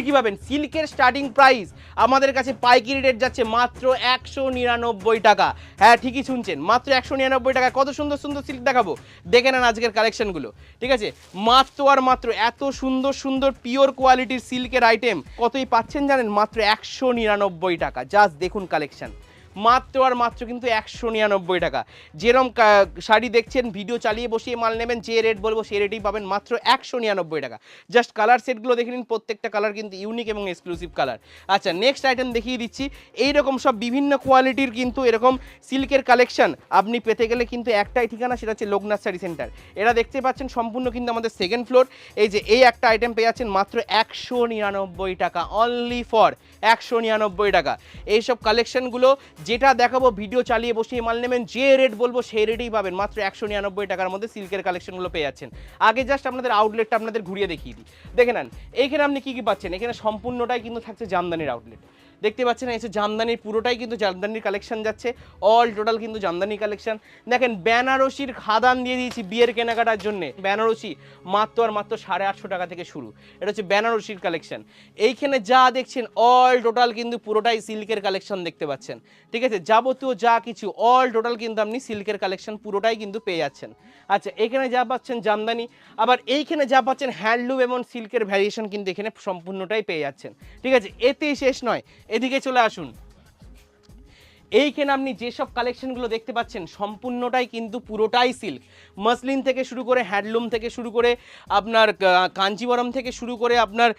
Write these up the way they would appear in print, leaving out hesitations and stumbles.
কি পাবেন। সিল্কের স্টার্টিং প্রাইস আমাদের কাছে পাইকারি রেট যাচ্ছে মাত্র 199 টাকা। হ্যাঁ ঠিকই শুনছেন, মাত্র 199 টাকা। কত সুন্দর সুন্দর সিল্ক দেখাবো, দেখে নেন আজকের কালেকশনগুলো। ঠিক আছে, মাত্র আর মাত্র এত সুন্দর সুন্দর পিওর কোয়ালিটির সিল্কের আইটেম কতই পাচ্ছেন জানেন? মাত্র 199 টাকা। জাস্ট দেখুন কালেকশন, মাত্র আর মাত্র কিন্তু 199 টাকা। যেরকম শাড়ি দেখছেন ভিডিও চালিয়ে বসিয়ে মাল নেবেন, যে রেট বলবো সেই রেটেই পাবেন মাত্র 199 টাকা। জাস্ট কালার সেটগুলো দেখে নিন, প্রত্যেকটা কালার কিন্তু ইউনিক এবং এক্সক্লুসিভ কালার। আচ্ছা নেক্সট আইটেম দেখিয়ে দিচ্ছি। এইরকম সব বিভিন্ন কোয়ালিটির কিন্তু এরকম সিল্কের কালেকশন আপনি পেতে গেলে কিন্তু একটাই ঠিকানা, সেটা হচ্ছে লোকনাথ শাড়ি সেন্টার। এরা দেখতে পাচ্ছেন সম্পূর্ণ কিন্তু আমাদের সেকেন্ড ফ্লোর। এই যে এই একটা আইটেম পেয়ে যাচ্ছেন মাত্র 199 টাকা, অনলি ফর 199 টাকা। এইসব কালেকশনগুলো যেটা দেখাবো ভিডিও চালিয়ে বসিয়ে মাল নেবেন, যে রেট বলবো সেই রেটেই পাবেন মাত্র 199 টাকার মধ্যে সিল্কের কালেকশনগুলো পেয়ে যাচ্ছেন। আগে জাস্ট আপনাদের আউটলেটটা আপনাদের ঘুরিয়ে দেখিয়ে দিই, দেখে নেন এইখানে আপনি কি পাচ্ছেন। এখানে সম্পূর্ণটাই কিন্তু থাকছে জামদানির আউটলেট, দেখতে পাচ্ছেন এসে জামদানির পুরোটাই কিন্তু জামদানির কালেকশন যাচ্ছে, অল টোটাল কিন্তু জামদানি কালেকশন। দেখেন বেনারসির খাদান দিয়ে দিয়েছি বিয়ের কেনাকাটার জন্য। বেনারসি মাত্র আর মাত্র 850 টাকা থেকে শুরু, এটা হচ্ছে বেনারসির কালেকশন। এইখানে যা দেখছেন অল টোটাল কিন্তু পুরোটাই সিল্কের কালেকশন দেখতে পাচ্ছেন। ঠিক আছে, যাবতীয় যা কিছু অল টোটাল কিন্তু আপনি সিল্কের কালেকশন পুরোটাই কিন্তু পেয়ে যাচ্ছেন। আচ্ছা এখানে যা পাচ্ছেন জামদানি, আবার এইখানে যা পাচ্ছেন হ্যান্ডলুম এবং সিল্কের ভ্যারিয়েশন কিন্তু এখানে সম্পূর্ণটাই পেয়ে যাচ্ছেন। ঠিক আছে, এতেই শেষ নয়, এদিকে চলে আসুন। এইখানে আপনি যেসব কালেকশনগুলো দেখতে পাচ্ছেন সম্পূর্ণটাই কিন্তু পুরোটাই সিল্ক, মসলিন থেকে শুরু করে হ্যান্ডলুম থেকে শুরু করে আপনার কাঞ্জিবরম থেকে শুরু করে আপনার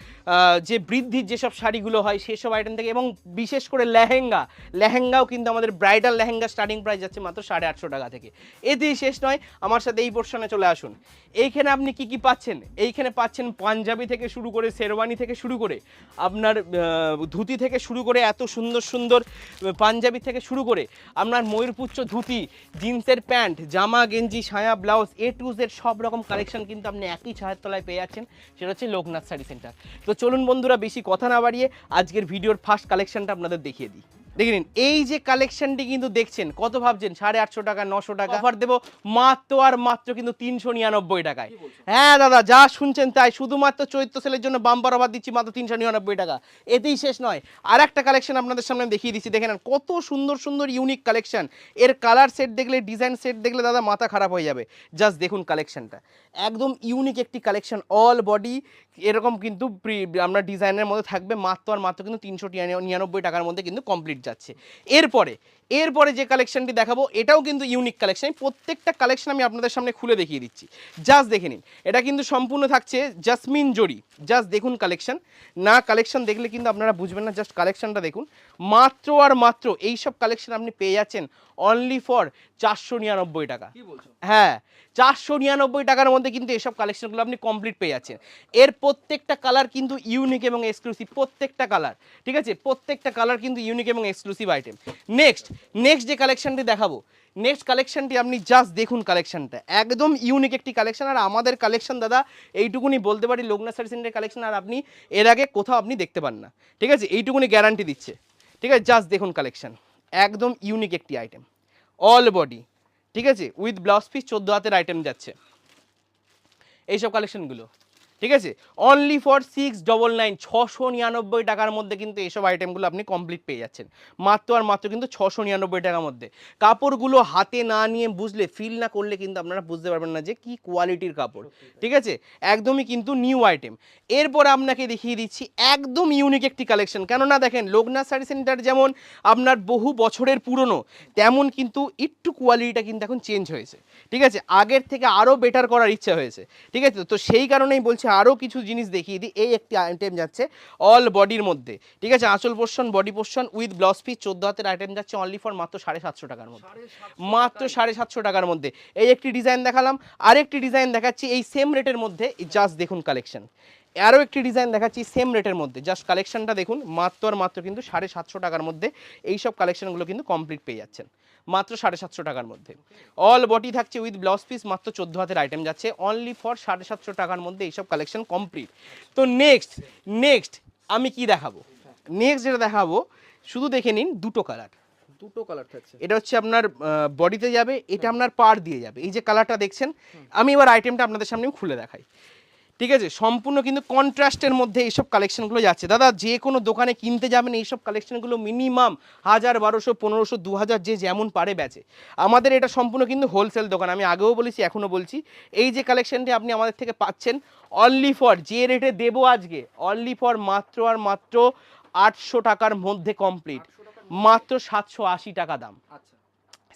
যে বৃদ্ধির যেসব শাড়িগুলো হয় সেসব আইটেম থেকে, এবং বিশেষ করে লেহেঙ্গাও কিন্তু আমাদের ব্রাইডাল লেহেঙ্গা স্টার্টিং প্রাইস যাচ্ছে মাত্র 850 টাকা থেকে। এতেই শেষ নয়, আমার সাথে এই পোর্শনে চলে আসুন। এইখানে আপনি কি পাচ্ছেন, এইখানে পাচ্ছেন পাঞ্জাবি থেকে শুরু করে শেরওয়ানি থেকে শুরু করে আপনার ধুতি থেকে শুরু করে এত সুন্দর সুন্দর পাঞ্জাবি থেকে শুরু করে আপনার ময়ূরপুচ্ছ ধুতি, জিন্সের প্যান্ট, জামা গেঞ্জি, সায়া ব্লাউজ, এ টু জেড সব রকম কালেকশন কিন্তু আপনি একই ছায়ার তলায় পেয়ে যাচ্ছেন, সেটা হচ্ছে লোকনাথ শাড়ি সেন্টার। তো চলুন বন্ধুরা বেশি কথা না বাড়িয়ে আজকের ভিডিওর ফার্স্ট কালেকশনটা আপনাদের দেখিয়ে দিই। দেখে নিন এই যে কালেকশনটি কিন্তু দেখছেন, কত ভাবছেন 850 টাকা 900 টাকা অফার দেবো, মাত্র আর মাত্র কিন্তু 399 টাকায়। হ্যাঁ দাদা যা শুনছেন তাই, শুধুমাত্র চৈত্র সেলের জন্য বাম্পার অফার দিচ্ছি মাত্র 399 টাকা। এতেই শেষ নয়, আর একটা কালেকশন আপনাদের সামনে দেখিয়ে দিচ্ছি, দেখে নেন কত সুন্দর সুন্দর ইউনিক কালেকশন। এর কালার সেট দেখলে, ডিজাইন সেট দেখলে দাদা মাথা খারাপ হয়ে যাবে। জাস্ট দেখুন কালেকশনটা, একদম ইউনিক একটি কালেকশন, অল বডি এরকম কিন্তু আমরা ডিজাইনের মধ্যে থাকবে, মাত্র আর মাত্র কিন্তু 399 টাকার মধ্যে কিন্তু কমপ্লিট যাচ্ছে। এরপরে যে কালেকশনটি দেখাবো এটাও কিন্তু ইউনিক কালেকশন, প্রত্যেকটা কালেকশন আমি আপনাদের সামনে খুলে দেখিয়ে দিচ্ছি। জাস্ট দেখে নিন, এটা কিন্তু সম্পূর্ণ থাকছে জাসমিন জরি। জাস্ট দেখুন কালেকশন, না কালেকশন দেখলে কিন্তু আপনারা বুঝবেন না, জাস্ট কালেকশনটা দেখুন। মাত্র আর মাত্র এইসব কালেকশন আপনি পেয়ে যাচ্ছেন অনলি ফর 499 টাকা। হ্যাঁ 499 টাকার মধ্যে কিন্তু এসব কালেকশনগুলো আপনি কমপ্লিট পেয়ে যাচ্ছেন। এর প্রত্যেকটা কালার কিন্তু ইউনিক এবং এক্সক্লুসিভ, প্রত্যেকটা কালার। ঠিক আছে, প্রত্যেকটা কালার কিন্তু ইউনিক এবং এক্সক্লুসিভ আইটেম। নেক্সট যে কালেকশনটি দেখাবো, নেক্সট কালেকশনটি আপনি জাস্ট দেখুন, কালেকশনটা একদম ইউনিক একটি কালেকশন। আর আমাদের কালেকশন দাদা এইটুকুনি বলতে পারি, লোকনাথ শাড়ি সেন্টারের কালেকশন আর আপনি এর আগে কোথাও আপনি দেখতে পান না। ঠিক আছে, এইটুকুনি গ্যারান্টি দিচ্ছে। ঠিক আছে, জাস্ট দেখুন কালেকশন, একদম ইউনিক একটি আইটেম, অল বডি। ঠিক আছে, উইথ ব্লাউজ পিস 14 হাতের আইটেম যাচ্ছে এইসব কালেকশনগুলো। ঠিক আছে, অনলি ফর 699 699 টাকার মধ্যে কিন্তু এইসব আইটেমগুলো আপনি কমপ্লিট পেয়ে যাচ্ছেন, মাত্র আর মাত্র কিন্তু 699 টাকার মধ্যে। কাপড়গুলো হাতে না নিয়ে বুঝলে, ফিল না করলে কিন্তু আপনারা বুঝতে পারবেন না যে কি কোয়ালিটির কাপড়। ঠিক আছে, একদমই কিন্তু নিউ আইটেম। এরপর আপনাকে দেখিয়ে দিচ্ছি একদম ইউনিক একটি কালেকশন। কেননা দেখেন লোকনাথ শাড়ি সেন্টার যেমন আপনার বহু বছরের পুরনো, তেমন কিন্তু একটু কোয়ালিটিটা কিন্তু এখন চেঞ্জ হয়েছে। ঠিক আছে, আগের থেকে আরও বেটার করার ইচ্ছা হয়েছে। ঠিক আছে, তো সেই কারণেই বলছি আরও কিছু জিনিস দেখিয়ে দিই। এই একটি আইটেম যাচ্ছে অল বডির মধ্যে। ঠিক আছে, আঁচল portion, body portion with blouse piece 14 হাতের আইটেম যাচ্ছে অনলি ফর মাত্র 750 টাকার মধ্যে, মাত্র 750 টাকার মধ্যে। এই একটি ডিজাইন দেখালাম, আরেকটি ডিজাইন দেখাচ্ছি এই সেম রেটের মধ্যে। জাস্ট দেখুন কালেকশন, আরও একটি ডিজাইন দেখাচ্ছি সেম রেটের মধ্যে। জাস্ট কালেকশনটা দেখুন, মাত্র আর মাত্র কিন্তু 750 টাকার মধ্যে এইসব কালেকশনগুলো কিন্তু কমপ্লিট পেয়ে যাচ্ছেন, মাত্র 750 টাকার মধ্যে। অল বডি থাকছে উইথ ব্লাউজ পিস, মাত্র 14 হাতের আইটেম যাচ্ছে অনলি ফর 750 টাকার মধ্যে এইসব কালেকশন কমপ্লিট। তো নেক্সট আমি কি দেখাবো, নেক্সট যেটা দেখাবো শুধু দেখে নিন, দুটো কালার থাকছে। এটা হচ্ছে আপনার বডিতে যাবে, এটা আপনার পার দিয়ে যাবে। এই যে কালারটা দেখছেন, আমি এবার আইটেমটা আপনাদের সামনে খুলে দেখাই। ঠিক আছে, সম্পূর্ণ কিন্তু কন্ট্রাস্টের মধ্যে এইসব কালেকশনগুলো যাচ্ছে। দাদা যে কোনো দোকানে কিনতে যাবেন এইসব কালেকশনগুলো মিনিমাম 1000, 1200, 1500, 2000 যে যেমন পারে বেচে। আমাদের এটা সম্পূর্ণ কিন্তু হোলসেল দোকান, আমি আগেও বলেছি এখনও বলছি। এই যে কালেকশনটি আপনি আমাদের থেকে পাচ্ছেন অনলি ফর, যে রেটে দেবো আজকে, অনলি ফর মাত্র আর মাত্র 800 টাকার মধ্যে কমপ্লিট, মাত্র 780 টাকা দাম,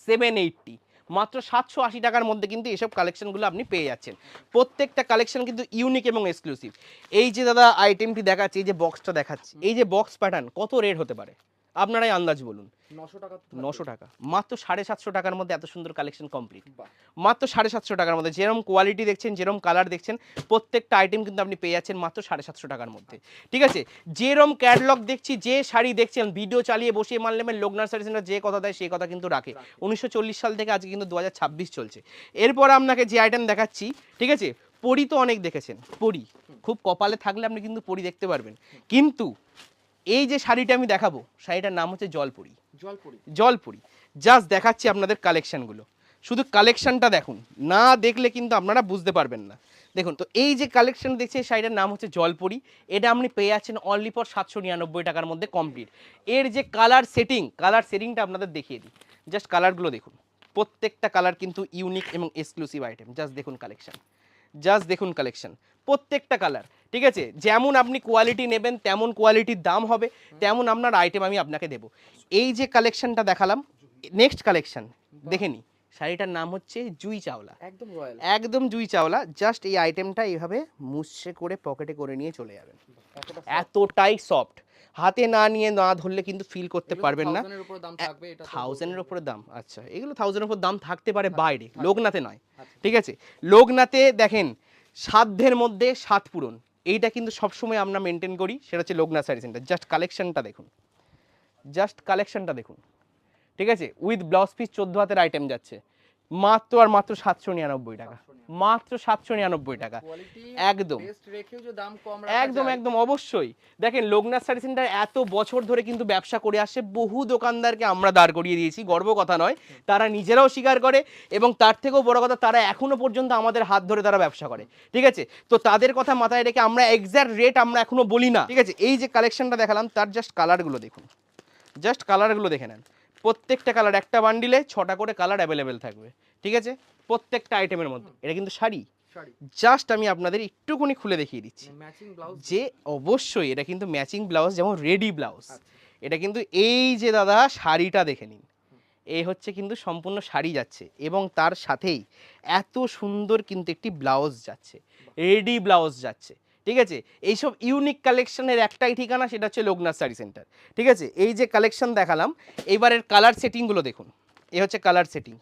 780, মাত্র 780 টাকার মধ্যে কিন্তু এসব কালেকশনগুলো আপনি পেয়ে যাচ্ছেন। প্রত্যেকটা কালেকশন কিন্তু ইউনিক এবং এক্সক্লুসিভ। এই যে দাদা আইটেমটি দেখাচ্ছি, এই যে বক্সটা দেখাচ্ছি, এই যে বক্স প্যাটার্ন, কত রেট হতে পারে আপনারাই আন্দাজ বলুন। 900 টাকা, মাত্র 750 টাকার মধ্যে এত সুন্দর কালেকশন কমপ্লিট, মাত্র 750 টাকার মধ্যে। যেরকম কোয়ালিটি দেখছেন, যেরকম কালার দেখছেন, প্রত্যেকটা আইটেম কিন্তু আপনি পেয়ে যাচ্ছেন মাত্র 750 টাকার মধ্যে। ঠিক আছে, যেরকম ক্যাটলগ দেখছি, যে শাড়ি দেখছেন, ভিডিও চালিয়ে বসিয়ে মানলে লোক নার্সারি সেন্টার যে কথা দেয় সেই কথা কিন্তু রাখে। 1940 সাল থেকে আজকে কিন্তু 2026 চলছে। এরপর আপনাকে যে আইটেম দেখাচ্ছি, ঠিক আছে, পরি তো অনেক দেখেছেন, পরি খুব কপালে থাকলে আপনি কিন্তু পরি দেখতে পারবেন। কিন্তু এই যে শাড়িটা আমি দেখাবো, শাড়িটার নাম হচ্ছে জলপরি। জলপরি জাস্ট দেখাচ্ছি আপনাদের কালেকশনগুলো, শুধু কালেকশনটা দেখুন, না দেখলে কিন্তু আপনারা বুঝতে পারবেন না। দেখুন তো, এই যে কালেকশন দেখছি, এই শাড়িটার নাম হচ্ছে জলপরি। এটা আপনি পেয়ে যাচ্ছেন অনলি ফর 799 টাকার মধ্যে কমপ্লিট। এর যে কালার সেটিংটা আপনাদের দেখিয়ে দিই, জাস্ট কালারগুলো দেখুন, প্রত্যেকটা কালার কিন্তু ইউনিক এবং এক্সক্লুসিভ আইটেম। জাস্ট দেখুন কালেকশন, জাস্ট দেখুন কালেকশন, প্রত্যেকটা কালার। ঠিক আছে, যেমন আপনি কোয়ালিটি নেবেন তেমন কোয়ালিটির দাম হবে, তেমন আপনার আইটেম আমি আপনাকে দেবো। এই যে কালেকশনটা দেখালাম, নেক্সট কালেকশন দেখে নি, শাড়িটার নাম হচ্ছে জুই চাওলা, একদম জুই চাওলা। জাস্ট এই আইটেমটা এইভাবে মুছে করে পকেটে করে নিয়ে চলে যাবেন, এতটাই সফট, হাতে না নিয়ে না ধরলে কিন্তু ফিল করতে পারবেন না। 1000-এর উপরে দাম, আচ্ছা, এগুলো 1000-এর উপর দাম থাকতে পারে বাইরে, লোকনাথে নয়। ঠিক আছে, লোকনাথে দেখেন সাধ্যের মধ্যে সাত পূরণ, এইটা কিন্তু সবসময় আমরা মেনটেন করি, সেটা হচ্ছে লোকনাথ শাড়ি সেন্টার। জাস্ট কালেকশনটা দেখুন, জাস্ট কালেকশনটা দেখুন। ঠিক আছে, উইথ ব্লাউজ পিস 14 হাতের আইটেম যাচ্ছে মাত্র আর মাত্র 799 টাকা, মাত্র 799 টাকা। একদম একদম একদম অবশ্যই। দেখেন লোকনাথ শাড়ি সেন্টার এত বছর ধরে কিন্তু ব্যবসা করে আসছে, বহু দোকানদারকে আমরা দাঁড় করিয়ে দিয়েছি, গর্ব কথা নয়, তারা নিজেরাও স্বীকার করে, এবং তার থেকেও বড় কথা, তারা এখনো পর্যন্ত আমাদের হাত ধরে তারা ব্যবসা করে। ঠিক আছে, তো তাদের কথা মাথায় রেখে আমরা এক্স্যাক্ট রেট আমরা এখনো বলি না। ঠিক আছে, এই যে কালেকশনটা দেখালাম, তার জাস্ট কালারগুলো দেখুন, জাস্ট কালারগুলো দেখে নেন। প্রত্যেকটা কালার, একটা বান্ডিলে 6টা করে কালার অ্যাভেলেবেল থাকবে। ঠিক আছে, প্রত্যেকটা আইটেমের মধ্যে। এটা কিন্তু শাড়ি, জাস্ট আমি আপনাদের একটুখানি খুলে দেখিয়ে দিচ্ছি যে অবশ্যই এটা কিন্তু ম্যাচিং ব্লাউজ, যেমন রেডি ব্লাউজ। এটা কিন্তু এই যে দাদা শাড়িটা দেখে নিন, এই হচ্ছে কিন্তু সম্পূর্ণ শাড়ি যাচ্ছে, এবং তার সাথেই এত সুন্দর কিন্তু একটি ব্লাউজ যাচ্ছে, রেডি ব্লাউজ যাচ্ছে। ঠিক আছে, এইসব ইউনিক কালেকশনের একটাই ঠিকানা, সেটা হচ্ছে লোকনাথ শাড়ি সেন্টার। ঠিক আছে, এই যে কালেকশন দেখালাম, এইবারের কালার সেটিংগুলো দেখুন, এই হচ্ছে কালার সেটিং,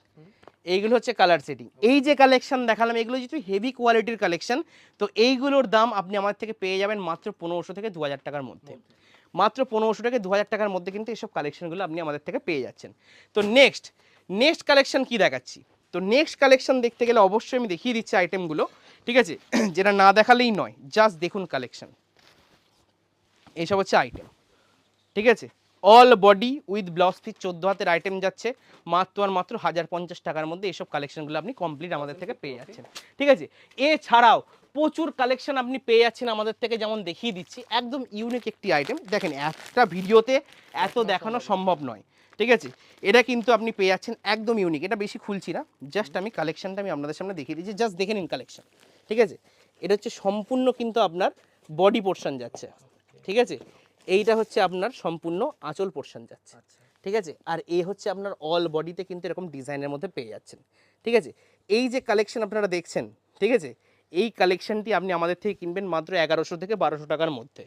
এইগুলো হচ্ছে কালার সেটিং। এই যে কালেকশন দেখালাম, এগুলো যেহেতু হেভি কোয়ালিটির কালেকশন, তো এইগুলোর দাম আপনি আমার থেকে পেয়ে যাবেন মাত্র 1500 থেকে 2000 টাকার মধ্যে, মাত্র 1500 থেকে 2000 টাকার মধ্যে কিন্তু এইসব কালেকশনগুলো আপনি আমাদের থেকে পেয়ে যাচ্ছেন। তো নেক্সট কালেকশন কি দেখাচ্ছি, তো নেক্সট কালেকশন দেখতে গেলে অবশ্যই আমি দেখিয়ে দিচ্ছি আইটেমগুলো। ঠিক আছে, যেটা না দেখালেই নয়, জাস্ট দেখুন কালেকশন, এইসব হচ্ছে আইটেম। ঠিক আছে, all body with blouse piece 14 হাতের আইটেম যাচ্ছে মাত্র আর মাত্র 1050 টাকার মধ্যে। এইসব কালেকশনগুলো আপনি কমপ্লিট আমাদের থেকে পেয়ে যাচ্ছেন। ঠিক আছে, এছাড়াও প্রচুর কালেকশন আপনি পেয়ে যাচ্ছেন আমাদের থেকে, যেমন দেখিয়ে দিচ্ছি একদম ইউনিক একটি আইটেম। দেখেন একটা ভিডিওতে এত দেখানো সম্ভব নয়। ঠিক আছে, এটা কিন্তু আপনি পেয়ে যাচ্ছেন একদম ইউনিক, এটা বেশি খুলছি না, জাস্ট আমি কালেকশনটা আমি আপনাদের সামনে দেখিয়ে দিচ্ছি, জাস্ট দেখে নিন কালেকশন। ঠিক আছে, এটা হচ্ছে সম্পূর্ণ কিন্তু আপনার বডি পোর্শন যাচ্ছে। ঠিক আছে, এইটা হচ্ছে আপনার সম্পূর্ণ আঁচল পোর্শন যাচ্ছে। ঠিক আছে, আর এই হচ্ছে আপনার অল বডিতে কিন্তু এরকম ডিজাইনের মধ্যে পেয়ে যাচ্ছেন। ঠিক আছে, এই যে কালেকশন আপনারা দেখছেন, ঠিক আছে, এই কালেকশনটি আপনি আমাদের থেকে কিনবেন মাত্র 1100 থেকে 1200 টাকার মধ্যে।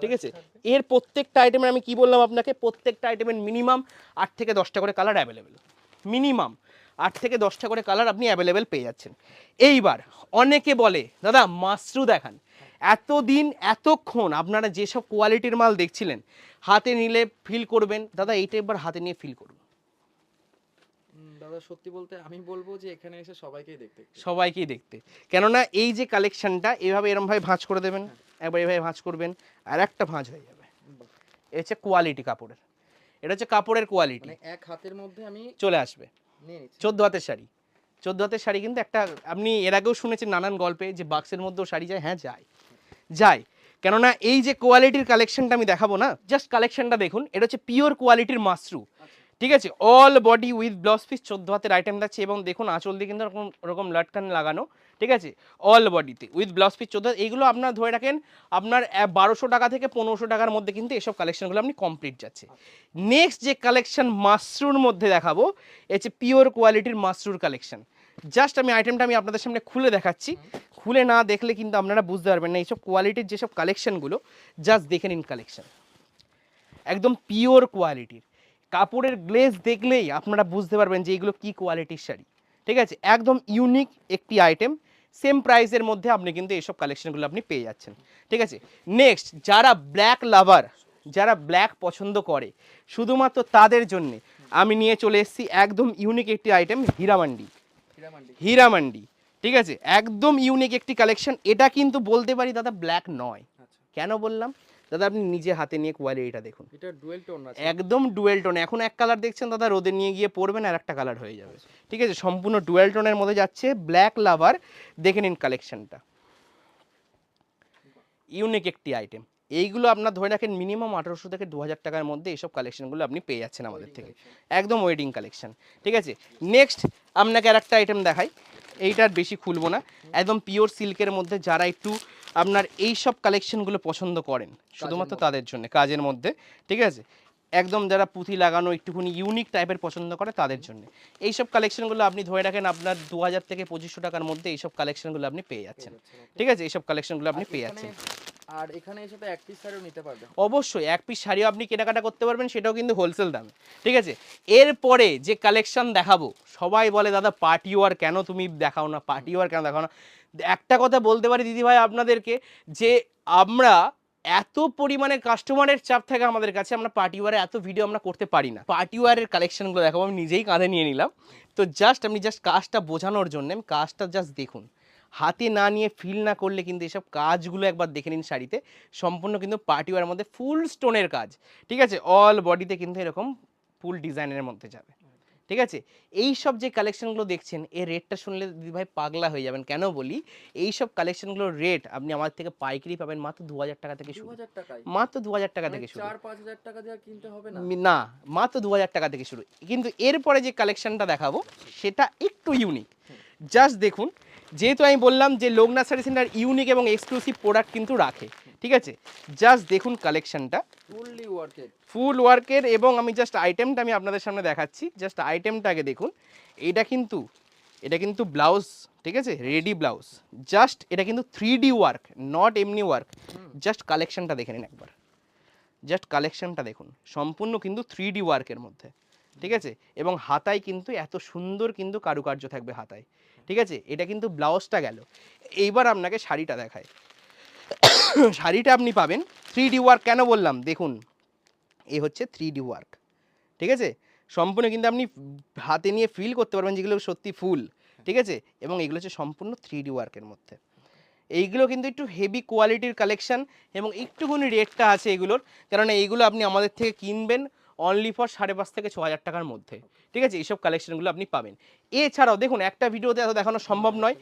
ঠিক আছে, এর প্রত্যেকটা আইটেমের আমি কি বললাম আপনাকে, প্রত্যেকটা আইটেমের মিনিমাম 8 থেকে 10টা করে কালার অ্যাভেলেবেল, মিনিমাম 8 থেকে 10টা করে কালার আপনি অ্যাভেলেবেল পেয়ে যাচ্ছেন। এইবার অনেকে বলে দাদা মাশরু দেখান, এতদিন এতক্ষণ আপনারা যেসব কোয়ালিটির মাল দেখছিলেন, হাতে নিলে ফিল করবেন, দাদা এইটা একবার হাতে নিয়ে ফিল করুন। দাদা সত্যি বলতে আমি বলবো যে এখানে এসে সবাইকেই দেখতে, কেননা এই যে কালেকশনটা এভাবে এরমভাবে ভাঁজ করে দেবেন, একবার এভাবে ভাঁজ করবেন, আর একটা ভাঁজ হয়ে যাবে। এটা হচ্ছে কোয়ালিটি কাপড়ের, এটা হচ্ছে কাপড়ের কোয়ালিটি, এক হাতের মধ্যে আমি চলে আসবে। নিয়ে নিচ্ছি। 14 হাতের শাড়ি, 14 হাতের শাড়ি কিন্তু একটা, আপনি এর আগেও শুনেছেন নানান গল্পে যে বাক্সের মধ্যেও শাড়ি যায়, হ্যাঁ যায়, যায়। কেননা এই যে কোয়ালিটির কালেকশনটা আমি দেখাবো না, জাস্ট কালেকশনটা দেখুন, এটা হচ্ছে পিওর কোয়ালিটির মাশরু, ঠিক আছে, all body with blouse piece, 14 হাতের আইটেম যাচ্ছে এবং দেখুন আঁচল দিয়ে কিন্তু এরকম ওরকম লটকান লাগানো, ঠিক আছে, অল বডিতে উইথ ব্লাউজ পিস 14। এইগুলো আপনার ধরে রাখেন আপনার 1200 টাকা থেকে 1500 টাকার মধ্যে কিন্তু এসব কালেকশনগুলো আপনি কমপ্লিট যাচ্ছে। নেক্সট যে কালেকশন মাশরুর মধ্যে দেখাবো, এ হচ্ছে পিওর কোয়ালিটির মাশরুর কালেকশন। জাস্ট আমি আইটেমটা আমি আপনাদের সামনে খুলে দেখাচ্ছি, খুলে না দেখলে কিন্তু আপনারা বুঝতে পারবেন না এইসব কোয়ালিটির যেসব কালেকশনগুলো, জাস্ট দেখে নিন কালেকশন, একদম পিওর কোয়ালিটির। কাপড়ের গ্লেজ দেখলেই আপনারা বুঝতে পারবেন যে এইগুলো কী কোয়ালিটির শাড়ি, ঠিক আছে, একদম ইউনিক একটি আইটেম, সেম প্রাইসের মধ্যে আপনি কিন্তু এইসব কালেকশনগুলো আপনি পেয়ে যাচ্ছেন, ঠিক আছে। নেক্সট, যারা ব্ল্যাক লাভার, যারা ব্ল্যাক পছন্দ করে, শুধুমাত্র তাদের জন্যে আমি নিয়ে চলে এসেছি একদম ইউনিক একটি আইটেম, হীরামান্ডি, হীরামান্ডি, ঠিক আছে, একদম ইউনিক একটি কালেকশন। এটা কিন্তু বলতে পারি দাদা ব্ল্যাক নয়। কেন বললাম দাদা, আপনি নিজে হাতে নিয়ে কোয়ালিটিটা দেখুন, এটা ডুয়েল টোন আছে, একদম ডুয়েল টোন। এখন এক কালার দেখছেন দাদা, রোদে নিয়ে গিয়ে পরবেন আর একটা কালার হয়ে যাবে, ঠিক আছে, সম্পূর্ণ ডুয়েল টোনের মধ্যে যাচ্ছে, ব্ল্যাক লাভার। দেখে নিন কালেকশনটা, ইউনিক একটি আইটেম। এইগুলো আপনার ধরে রাখেন মিনিমাম 1800 থেকে 2000 টাকার মধ্যে এইসব কালেকশনগুলো আপনি পেয়ে যাচ্ছেন আমাদের থেকে, একদম ওয়েডিং কালেকশন, ঠিক আছে। নেক্সট আপনাকে আর একটা আইটেম দেখাই, এইটার বেশি খুলবো না, একদম পিওর সিল্কের মধ্যে যারা একটু আপনার এই সব কালেকশনগুলো পছন্দ করেন, শুধুমাত্র তাদের জন্য, কাজের মধ্যে, ঠিক আছে, একদম যারা পুঁথি লাগানো একটুখানি ইউনিক টাইপের পছন্দ করে তাদের জন্য এইসব কালেকশনগুলো আপনি ধরে রাখেন আপনার 2000 থেকে 2500 টাকার মধ্যে এইসব কালেকশনগুলো আপনি পেয়ে যাচ্ছেন, ঠিক আছে, এইসব কালেকশনগুলো আপনি পেয়ে যাচ্ছেন। আর এখানে এর সাথে এক পিস শাড়িও নিতে পারবেন, অবশ্যই এক পিস শাড়িও আপনি কেনাকাটা করতে পারবেন, সেটাও কিন্তু হোলসেল দামে, ঠিক আছে। এরপরে যে কালেকশন দেখাবো, সবাই বলে দাদা পার্টি ওয়ার কেন তুমি দেখাও না, পার্টি ওয়ার কেন দেখাও না। একটা কথা বলতে পারি দিদিভাই আপনাদেরকে, যে আমরা এত পরিমাণে কাস্টমারের চাপ থাকে আমাদের কাছে, আমরা পার্টি ওয়ারে এত ভিডিও আমরা করতে পারি না। পার্টি ওয়ারের কালেকশনগুলো দেখাবো, আমি নিজেই কাঁধে নিয়ে নিলাম, তো জাস্ট আপনি জাস্ট কাজটা বোঝানোর জন্য আমি কাজটা জাস্ট দেখুন, হাতে না নিয়ে ফিল না করলে কিন্তু এসব কাজগুলো একবার দেখে নিন শাড়িতে, সম্পূর্ণ কিন্তু পার্টি ওয়ারের মধ্যে ফুল স্টোনের কাজ, ঠিক আছে, অল বডিতে কিন্তু এরকম ফুল ডিজাইনের মধ্যে যাবে, ঠিক আছে। এই সব যে কালেকশনগুলো দেখছেন, এই রেটটা শুনলে দিদিভাই পাগলা হয়ে যাবেন। কেন বলি, এই সব কালেকশনগুলোর রেট আপনি আমার থেকে পাইকারি পাবেন মাত্র 2000 টাকা থেকে শুরু, 2000 টাকায়, মাত্র 2000 টাকা থেকে শুরু, 4-5000 টাকা দিয়ে আর কিনতে হবে না, না মাত্র 2000 টাকা থেকে শুরু। কিন্তু এরপরে যে কালেকশনটা দেখাবো সেটা একটু ইউনিক, জাস্ট দেখুন, যেহেতু আমি বললাম যে লোকনাথ শাড়ি সেন্টার ইউনিক এবং এক্সক্লুসিভ প্রোডাক্ট কিন্তু রাখে, ঠিক আছে, জাস্ট দেখুন কালেকশনটা ফুললি ওয়ার্কেড, ফুল ওয়ার্কের। এবং আমি জাস্ট আইটেমটা আমি আপনাদের সামনে দেখাচ্ছি, জাস্ট আইটেমটাকে দেখুন, এটা কিন্তু ব্লাউজ, ঠিক আছে, রেডি ব্লাউজ, জাস্ট এটা কিন্তু 3D ওয়ার্ক, নট এমনি ওয়ার্ক। জাস্ট কালেকশনটা দেখে নিন একবার, জাস্ট কালেকশনটা দেখুন, সম্পূর্ণ কিন্তু 3D ওয়ার্কের মধ্যে, ঠিক আছে, এবং হাতায় কিন্তু এত সুন্দর কিন্তু কারুকার্য থাকবে হাতায়, ঠিক আছে। এটা কিন্তু ব্লাউজটা গেল, এইবার আপনাকে শাড়িটা দেখায়। শাড়িটা আপনি পাবেন 3D ওয়ার্ক। কেন বললাম দেখুন, এ হচ্ছে 3D ওয়ার্ক, ঠিক আছে, সম্পূর্ণ কিন্তু আপনি হাতে নিয়ে ফিল করতে পারবেন যেগুলো সত্যি ফুল, ঠিক আছে, এবং এগুলো হচ্ছে সম্পূর্ণ 3D ওয়ার্কের মধ্যে। এইগুলো কিন্তু একটু হেভি কোয়ালিটির কালেকশন এবং একটুখানি রেটটা আছে এগুলোর, কারণ এইগুলো আপনি আমাদের থেকে কিনবেন অনলি ফর 5,500 থেকে 6,000 টাকার মধ্যে, ঠিক আছে, এইসব কালেকশনগুলো আপনি পাবেন। এছাড়াও দেখুন, একটা ভিডিওতে এত দেখানো সম্ভব নয়,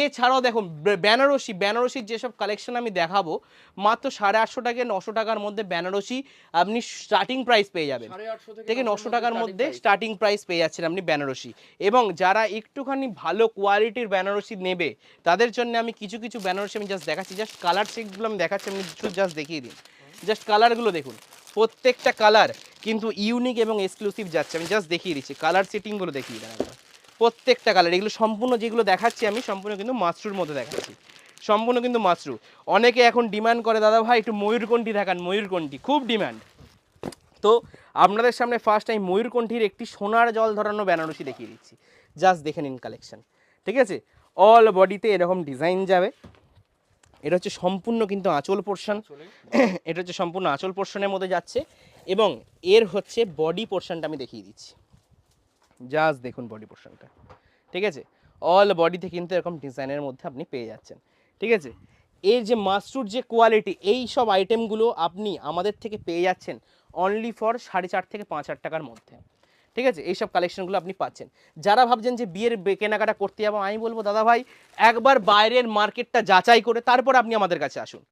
এছাড়াও দেখুন বেনারসির যেসব কালেকশন আমি দেখাবো, মাত্র 850 টাকা 900 টাকার মধ্যে বেনারসি আপনি স্টার্টিং প্রাইস পেয়ে যাবেন, 850 থেকে 900 টাকার মধ্যে স্টার্টিং প্রাইস পেয়ে যাচ্ছেন আপনি বেনারসি। এবং যারা একটুখানি ভালো কোয়ালিটির বেনারসি নেবে তাদের জন্য আমি কিছু কিছু বেনারসি আমি জাস্ট দেখাচ্ছি, জাস্ট কালার সেটগুলো আমি দেখাচ্ছি, আমি জাস্ট দেখিয়ে দিন, জাস্ট কালারগুলো দেখুন, প্রত্যেকটা কালার কিন্তু ইউনিক এবং এক্সক্লুসিভ যাচ্ছে, আমি জাস্ট দেখিয়ে দিচ্ছি, কালার সেটিংগুলো দেখিয়ে দেন একবার, প্রত্যেকটা কালার। এগুলো সম্পূর্ণ যেগুলো দেখাচ্ছি আমি সম্পূর্ণ কিন্তু মাশরুর মধ্যে দেখাচ্ছি, সম্পূর্ণ কিন্তু মাশরু। অনেকে এখন ডিমান্ড করে দাদা ভাই একটু ময়ূরকণ্ঠী দেখান, ময়ূরকণ্ঠী খুব ডিমান্ড, তো আপনাদের সামনে ফার্স্ট আমি ময়ূরকণ্ঠীর একটি সোনার জল ধরানো বেনারসি দেখিয়ে দিচ্ছি, জাস্ট দেখে নিন কালেকশন, ঠিক আছে, অল বডিতে এরকম ডিজাইন যাবে। এটা হচ্ছে সম্পূর্ণ কিন্তু আঁচল পোর্শন, এটা হচ্ছে সম্পূর্ণ আঁচল পোর্শনের মধ্যে যাচ্ছে এবং এর হচ্ছে বডি পোর্শনটা আমি দেখিয়ে দিচ্ছি, জাস্ট দেখুন বডি পোর্শনটা, ঠিক আছে, অল বডিতে কিন্তু এরকম ডিজাইনের মধ্যে আপনি পেয়ে যাচ্ছেন, ঠিক আছে। এর যে মাশরুর যে কোয়ালিটি, এই সব আইটেমগুলো আপনি আমাদের থেকে পেয়ে যাচ্ছেন অনলি ফর 4,500 থেকে 5,000 টাকার মধ্যে, ঠিক আছে, এইসব কালেকশনগুলো আপনি পাচ্ছেন। যারা ভাবছেন যে বিয়ের কেনাকাটা করতে যাবো, আমি বলবো দাদা ভাই একবার বাইরের মার্কেটটা যাচাই করে তারপর আপনি আমাদের কাছে আসুন।